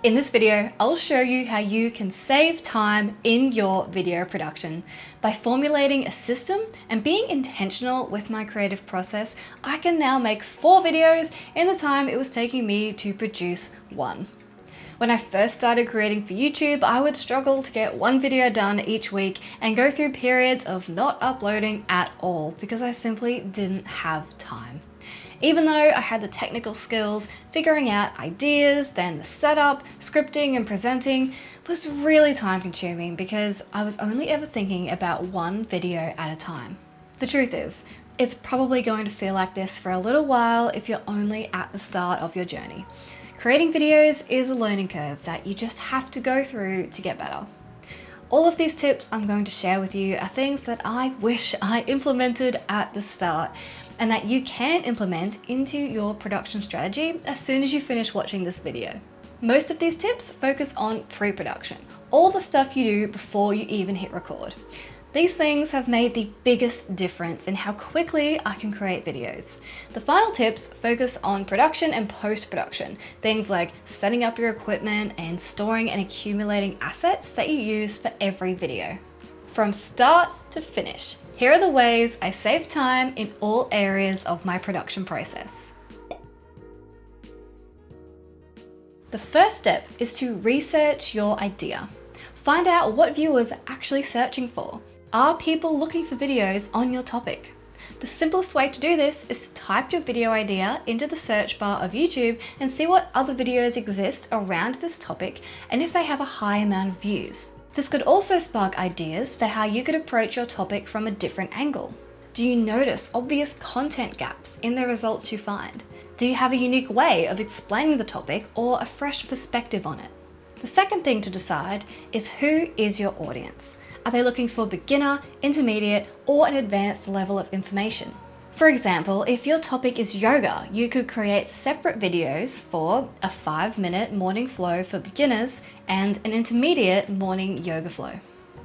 In this video, I'll show you how you can save time in your video production. By formulating a system and being intentional with my creative process, I can now make 4 videos in the time it was taking me to produce 1. When I first started creating for YouTube, I would struggle to get 1 video done each week and go through periods of not uploading at all because I simply didn't have time. Even though I had the technical skills, figuring out ideas, then the setup, scripting and presenting was really time consuming because I was only ever thinking about 1 video at a time. The truth is, it's probably going to feel like this for a little while if you're only at the start of your journey. Creating videos is a learning curve that you just have to go through to get better. All of these tips I'm going to share with you are things that I wish I implemented at the start and that you can implement into your production strategy as soon as you finish watching this video. Most of these tips focus on pre-production, all the stuff you do before you even hit record. These things have made the biggest difference in how quickly I can create videos. The final tips focus on production and post-production, things like setting up your equipment and storing and accumulating assets that you use for every video. From start to finish, here are the ways I save time in all areas of my production process. The first step is to research your idea. Find out what viewers are actually searching for. Are people looking for videos on your topic? The simplest way to do this is to type your video idea into the search bar of YouTube and see what other videos exist around this topic and if they have a high amount of views. This could also spark ideas for how you could approach your topic from a different angle. Do you notice obvious content gaps in the results you find? Do you have a unique way of explaining the topic or a fresh perspective on it? The second thing to decide is who is your audience. Are they looking for beginner, intermediate, or an advanced level of information? For example, if your topic is yoga, you could create separate videos for a 5-minute morning flow for beginners and an intermediate morning yoga flow.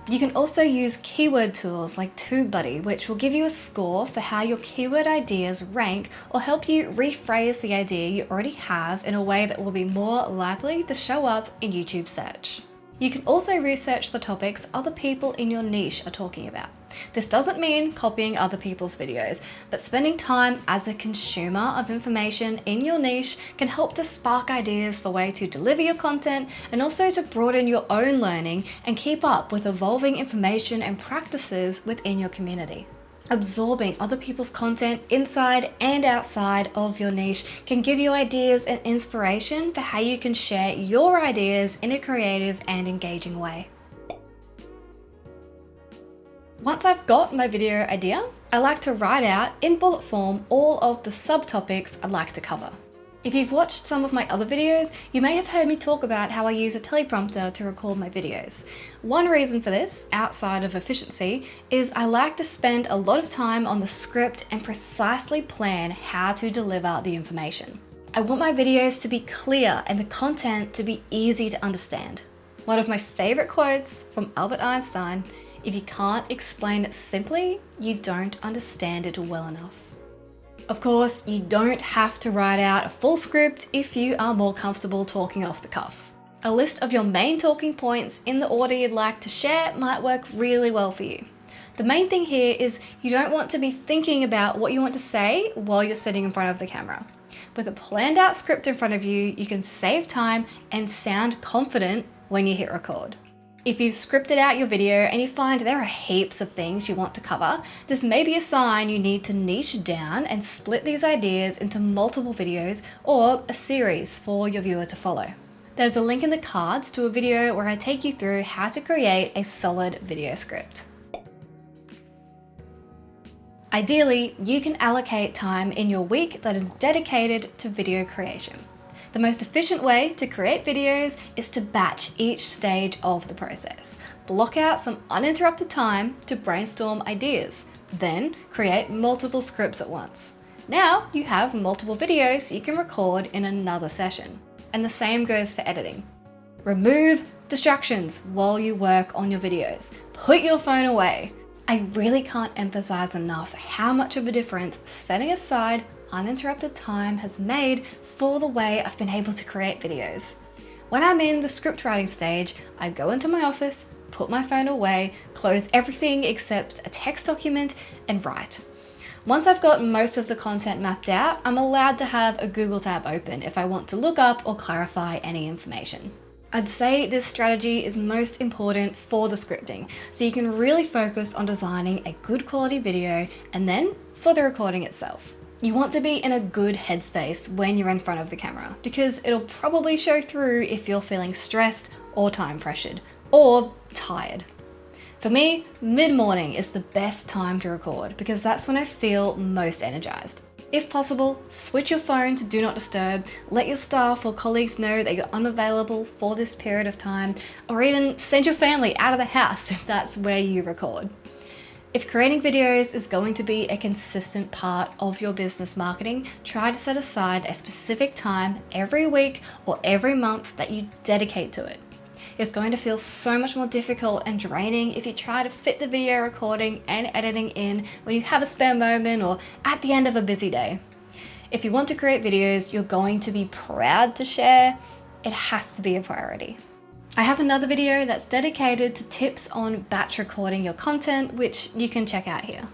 You can also use keyword tools like TubeBuddy, which will give you a score for how your keyword ideas rank or help you rephrase the idea you already have in a way that will be more likely to show up in YouTube search. You can also research the topics other people in your niche are talking about. This doesn't mean copying other people's videos, but spending time as a consumer of information in your niche can help to spark ideas for ways to deliver your content and also to broaden your own learning and keep up with evolving information and practices within your community. Absorbing other people's content inside and outside of your niche can give you ideas and inspiration for how you can share your ideas in a creative and engaging way. Once I've got my video idea, I like to write out in bullet form all of the subtopics I'd like to cover. If you've watched some of my other videos, you may have heard me talk about how I use a teleprompter to record my videos. One reason for this, outside of efficiency, is I like to spend a lot of time on the script and precisely plan how to deliver the information. I want my videos to be clear and the content to be easy to understand. One of my favorite quotes from Albert Einstein, "If you can't explain it simply, you don't understand it well enough." Of course, you don't have to write out a full script if you are more comfortable talking off the cuff. A list of your main talking points in the order you'd like to share might work really well for you. The main thing here is you don't want to be thinking about what you want to say while you're sitting in front of the camera. With a planned out script in front of you, you can save time and sound confident when you hit record. If you've scripted out your video and you find there are heaps of things you want to cover, this may be a sign you need to niche down and split these ideas into multiple videos or a series for your viewer to follow. There's a link in the cards to a video where I take you through how to create a solid video script. Ideally, you can allocate time in your week that is dedicated to video creation. The most efficient way to create videos is to batch each stage of the process. Block out some uninterrupted time to brainstorm ideas, then create multiple scripts at once. Now you have multiple videos you can record in another session. And the same goes for editing. Remove distractions while you work on your videos. Put your phone away. I really can't emphasize enough how much of a difference setting aside uninterrupted time has made for the way I've been able to create videos. When I'm in the script writing stage, I go into my office, put my phone away, close everything except a text document, and write. Once I've got most of the content mapped out, I'm allowed to have a Google tab open if I want to look up or clarify any information. I'd say this strategy is most important for the scripting, so you can really focus on designing a good quality video and then for the recording itself. You want to be in a good headspace when you're in front of the camera because it'll probably show through if you're feeling stressed or time pressured or tired. For me, mid-morning is the best time to record because that's when I feel most energized. If possible, switch your phone to do not disturb, let your staff or colleagues know that you're unavailable for this period of time, or even send your family out of the house if that's where you record. If creating videos is going to be a consistent part of your business marketing, try to set aside a specific time every week or every month that you dedicate to it. It's going to feel so much more difficult and draining if you try to fit the video recording and editing in when you have a spare moment or at the end of a busy day. If you want to create videos you're going to be proud to share, it has to be a priority. I have another video that's dedicated to tips on batch recording your content, which you can check out here.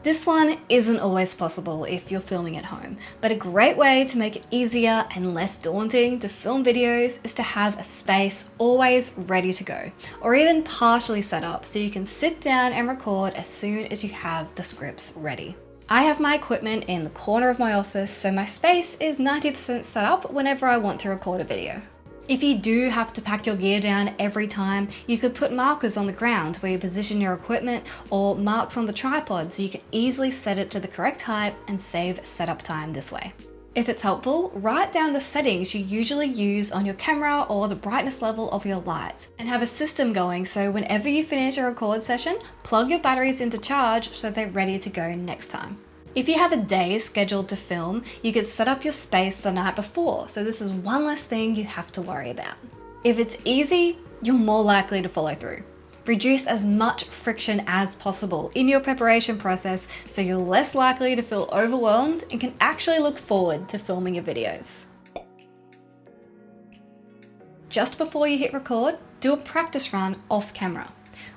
This one isn't always possible if you're filming at home, but a great way to make it easier and less daunting to film videos is to have a space always ready to go, or even partially set up so you can sit down and record as soon as you have the scripts ready. I have my equipment in the corner of my office, so my space is 90% set up whenever I want to record a video. If you do have to pack your gear down every time, you could put markers on the ground where you position your equipment or marks on the tripod so you can easily set it to the correct height and save setup time this way. If it's helpful, write down the settings you usually use on your camera or the brightness level of your lights and have a system going so whenever you finish a record session, plug your batteries into charge so they're ready to go next time. If you have a day scheduled to film, you could set up your space the night before, so this is one less thing you have to worry about. If it's easy, you're more likely to follow through. Reduce as much friction as possible in your preparation process so you're less likely to feel overwhelmed and can actually look forward to filming your videos. Just before you hit record, do a practice run off camera.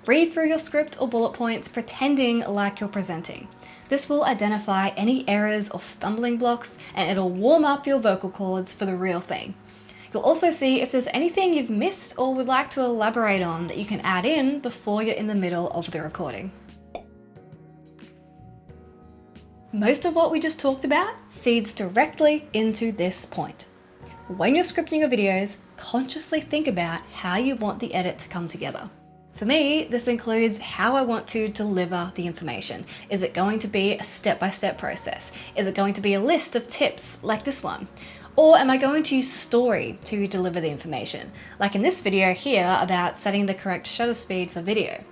Read through your script or bullet points pretending like you're presenting. This will identify any errors or stumbling blocks and it'll warm up your vocal cords for the real thing. You'll also see if there's anything you've missed or would like to elaborate on that you can add in before you're in the middle of the recording. Most of what we just talked about feeds directly into this point. When you're scripting your videos, consciously think about how you want the edit to come together. For me, this includes how I want to deliver the information. Is it going to be a step-by-step process? Is it going to be a list of tips like this one? Or am I going to use story to deliver the information? Like in this video here about setting the correct shutter speed for video.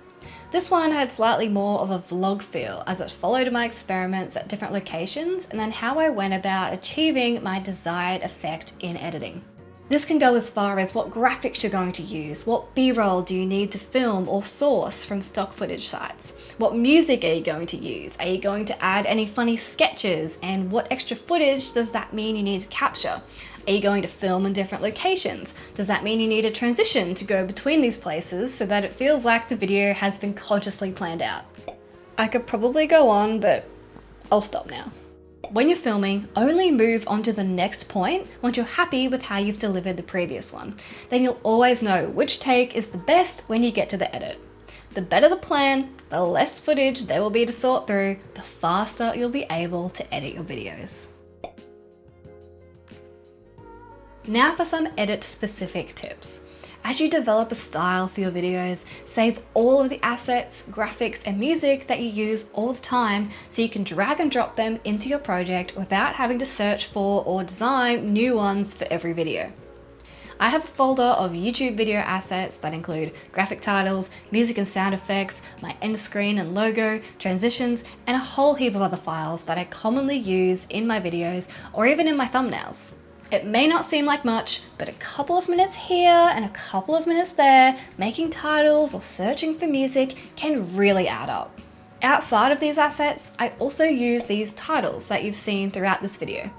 This one had slightly more of a vlog feel as it followed my experiments at different locations and then how I went about achieving my desired effect in editing. This can go as far as what graphics you're going to use, what B-roll do you need to film or source from stock footage sites, what music are you going to use, are you going to add any funny sketches, and what extra footage does that mean you need to capture? Are you going to film in different locations? Does that mean you need a transition to go between these places so that it feels like the video has been consciously planned out? I could probably go on, but I'll stop now. When you're filming, only move on to the next point once you're happy with how you've delivered the previous one. Then you'll always know which take is the best when you get to the edit. The better the plan, the less footage there will be to sort through, the faster you'll be able to edit your videos. Now for some edit-specific tips. As you develop a style for your videos, save all of the assets, graphics, and music that you use all the time so you can drag and drop them into your project without having to search for or design new ones for every video. I have a folder of YouTube video assets that include graphic titles, music and sound effects, my end screen and logo, transitions, and a whole heap of other files that I commonly use in my videos or even in my thumbnails. It may not seem like much, but a couple of minutes here and a couple of minutes there, making titles or searching for music can really add up. Outside of these assets, I also use these titles that you've seen throughout this video.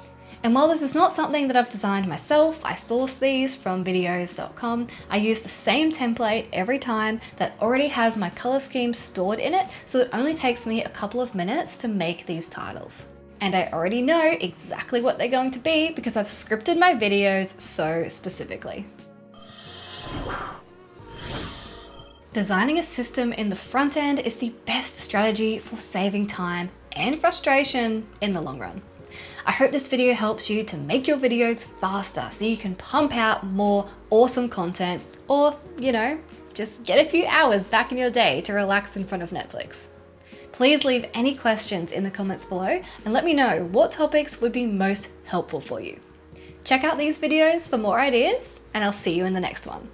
And while this is not something that I've designed myself, I source these from videos.com. I use the same template every time that already has my color scheme stored in it, so it only takes me a couple of minutes to make these titles. And I already know exactly what they're going to be because I've scripted my videos so specifically. Designing a system in the front end is the best strategy for saving time and frustration in the long run. I hope this video helps you to make your videos faster so you can pump out more awesome content, or, just get a few hours back in your day to relax in front of Netflix. Please leave any questions in the comments below and let me know what topics would be most helpful for you. Check out these videos for more ideas, and I'll see you in the next one.